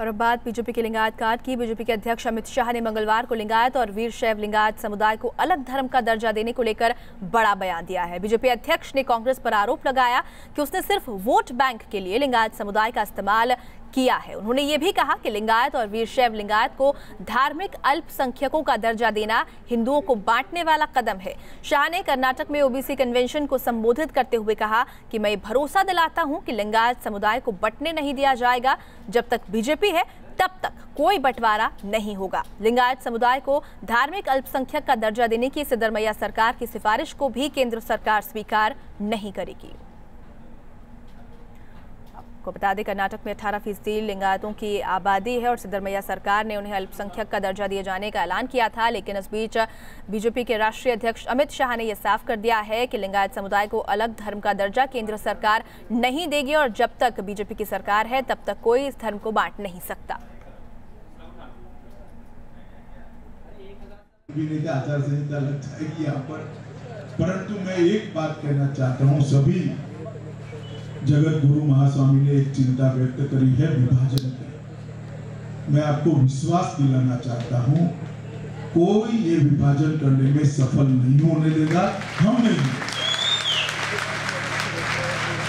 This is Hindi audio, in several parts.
और अब बात बीजेपी के लिंगायत कार्ड की। बीजेपी के अध्यक्ष अमित शाह ने मंगलवार को लिंगायत और वीरशैव लिंगायत समुदाय को अलग धर्म का दर्जा देने को लेकर बड़ा बयान दिया है। बीजेपी अध्यक्ष ने कांग्रेस पर आरोप लगाया कि उसने सिर्फ वोट बैंक के लिए लिंगायत समुदाय का इस्तेमाल किया है। उन्होंने ये भी कहा कि लिंगायत और वीरशैव लिंगायत को धार्मिक अल्पसंख्यकों का दर्जा देना हिंदुओं को बांटने वाला कदम है। शाह ने कर्नाटक में ओबीसी कन्वेंशन को संबोधित करते हुए कहा कि मैं भरोसा दिलाता हूं कि लिंगायत समुदाय को बंटने नहीं दिया जाएगा। जब तक बीजेपी है तब तक कोई बंटवारा नहीं होगा। लिंगायत समुदाय को धार्मिक अल्पसंख्यक का दर्जा देने की सिद्धरमैया सरकार की सिफारिश को भी केंद्र सरकार स्वीकार नहीं करेगी। को बता दें, कर्नाटक में 18% लिंगायतों की आबादी है और सिद्धरमैया सरकार ने उन्हें अल्पसंख्यक का दर्जा दिए जाने का ऐलान किया था। लेकिन इस बीच बीजेपी के राष्ट्रीय अध्यक्ष अमित शाह ने यह साफ कर दिया है कि लिंगायत समुदाय को अलग धर्म का दर्जा केंद्र सरकार नहीं देगी और जब तक बीजेपी की सरकार है तब तक कोई इस धर्म को बांट नहीं सकता। आचार संहिता लग जाएगी यहाँ पर, परंतु मैं एक बात कहना चाहता हूँ, सभी जगत गुरु महास्वामी ने एक चिंता व्यक्त करी है विभाजन की। मैं आपको विश्वास दिलाना चाहता हूं, कोई ये विभाजन करने में सफल नहीं होने देगा, हम नहीं।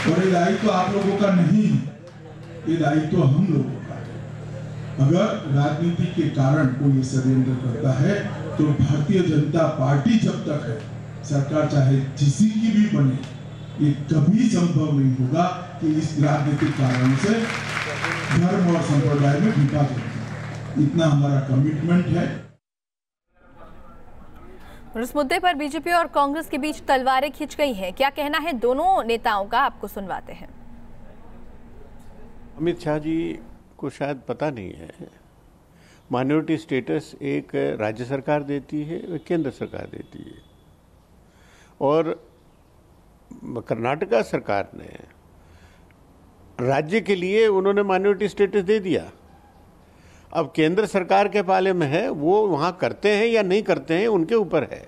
और ये दायित्व आप लोगों का नहीं, ये दायित्व हम लोगों का है। अगर राजनीति के कारण कोई ये षड्यंत्र करता है तो भारतीय जनता पार्टी जब तक है, सरकार चाहे किसी की भी बने, ये कभी संभव नहीं होगा कि इस राजनीतिक कारणों से धर्म और संप्रदाय में विभाजन। इतना हमारा कमिटमेंट है। इस मुद्दे पर बीजेपी और कांग्रेस के बीच तलवारें खिंच गई हैं। क्या कहना है दोनों नेताओं का, आपको सुनवाते हैं। अमित शाह जी को शायद पता नहीं है, माइनॉरिटी स्टेटस एक राज्य सरकार देती है, केंद्र सरकार देती है। और कर्नाटका सरकार ने राज्य के लिए उन्होंने माइनॉरिटी स्टेटस दे दिया। अब केंद्र सरकार के पाले में है, वो वहाँ करते हैं या नहीं करते हैं उनके ऊपर है,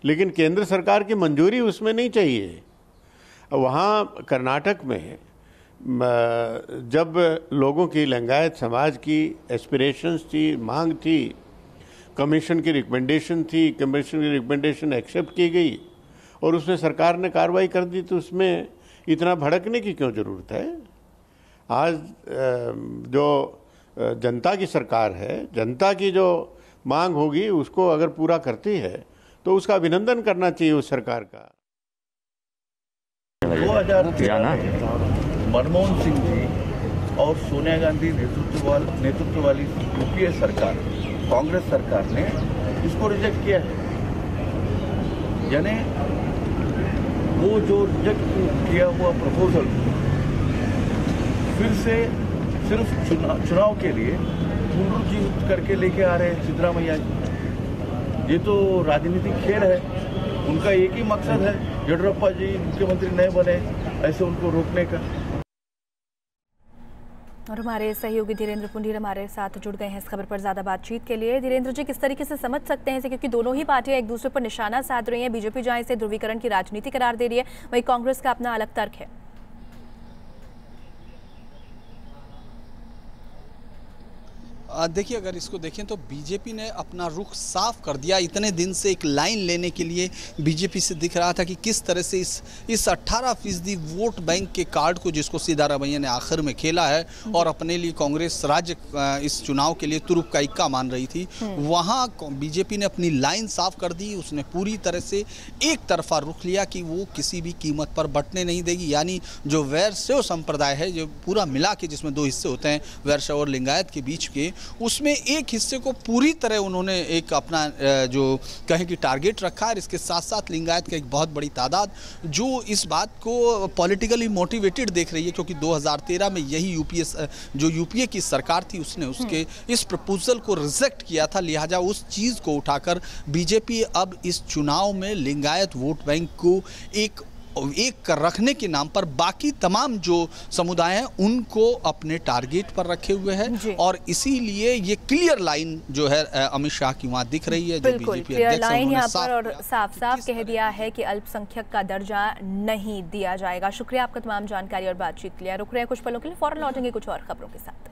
लेकिन केंद्र सरकार की मंजूरी उसमें नहीं चाहिए। वहाँ कर्नाटक में जब लोगों की लिंगायत समाज की एस्पिरेशंस थी, मांग थी, कमीशन की रिकमेंडेशन थी, कमीशन की रिकमेंडेशन एक्सेप्ट की गई और उसमें सरकार ने कार्रवाई कर दी, तो उसमें इतना भड़कने की क्यों ज़रूरत है। आज जो जनता की सरकार है, जनता की जो मांग होगी उसको अगर पूरा करती है तो उसका अभिनंदन करना चाहिए उस सरकार का। 2013 में मनमोहन सिंह जी और सोनिया गांधी नेतृत्व वाली यूपीए सरकार, कांग्रेस सरकार ने इसको रिजेक्ट किया है। यानी वो जो रिजेक्ट किया हुआ प्रपोजल फिर से सिर्फ चुनाव के लिए पुनरुज्जीवित करके लेके आ रहे हैं सिद्धरामैया जी। ये तो राजनीतिक खेल है। उनका एक ही मकसद है, येडियुरप्पा जी मुख्यमंत्री नहीं बने, ऐसे उनको रोकने का। और हमारे सहयोगी धीरेन्द्र पुंडीर हमारे साथ जुड़ गए हैं इस खबर पर ज्यादा बातचीत के लिए। धीरेन्द्र जी, किस तरीके से समझ सकते हैं इसे, क्योंकि दोनों ही पार्टियां एक दूसरे पर निशाना साध रही हैं। बीजेपी जहां इसे ध्रुवीकरण की राजनीति करार दे रही है, वहीं कांग्रेस का अपना अलग तर्क है। देखिए, अगर इसको देखें तो बीजेपी ने अपना रुख साफ कर दिया। इतने दिन से एक लाइन लेने के लिए बीजेपी से दिख रहा था कि किस तरह से इस 18% वोट बैंक के कार्ड को, जिसको सिद्धरामैया ने आखिर में खेला है और अपने लिए कांग्रेस राज्य इस चुनाव के लिए तुरुप का इक्का मान रही थी, वहाँ बीजेपी ने अपनी लाइन साफ कर दी। उसने पूरी तरह से एक तरफा रुख लिया कि वो किसी भी कीमत पर बंटने नहीं देगी। यानी जो वैश्य संप्रदाय है, जो पूरा मिला के जिसमें दो हिस्से होते हैं, वैश्य और लिंगायत के बीच के, उसमें एक हिस्से को पूरी तरह उन्होंने एक अपना जो कहें कि टारगेट रखा है। इसके साथ साथ लिंगायत का एक बहुत बड़ी तादाद जो इस बात को पॉलिटिकली मोटिवेटेड देख रही है, क्योंकि 2013 में यही यूपीए की सरकार थी, उसने उसके इस प्रपोजल को रिजेक्ट किया था। लिहाजा उस चीज़ को उठाकर बीजेपी अब इस चुनाव में लिंगायत वोट बैंक को एक रखने के नाम पर बाकी तमाम जो समुदाय हैं उनको अपने टारगेट पर रखे हुए हैं। और इसीलिए ये क्लियर लाइन जो है अमित शाह की वहां दिख रही है, जो बीजेपी क्लियर लाइन यहाँ पर और साफ साफ कह दिया है कि अल्पसंख्यक का दर्जा नहीं दिया जाएगा। शुक्रिया आपका तमाम जानकारी और बातचीत के लिए। रुक रहे हैं कुछ पलों के लिए, फौरन लौटेंगे कुछ और खबरों के साथ।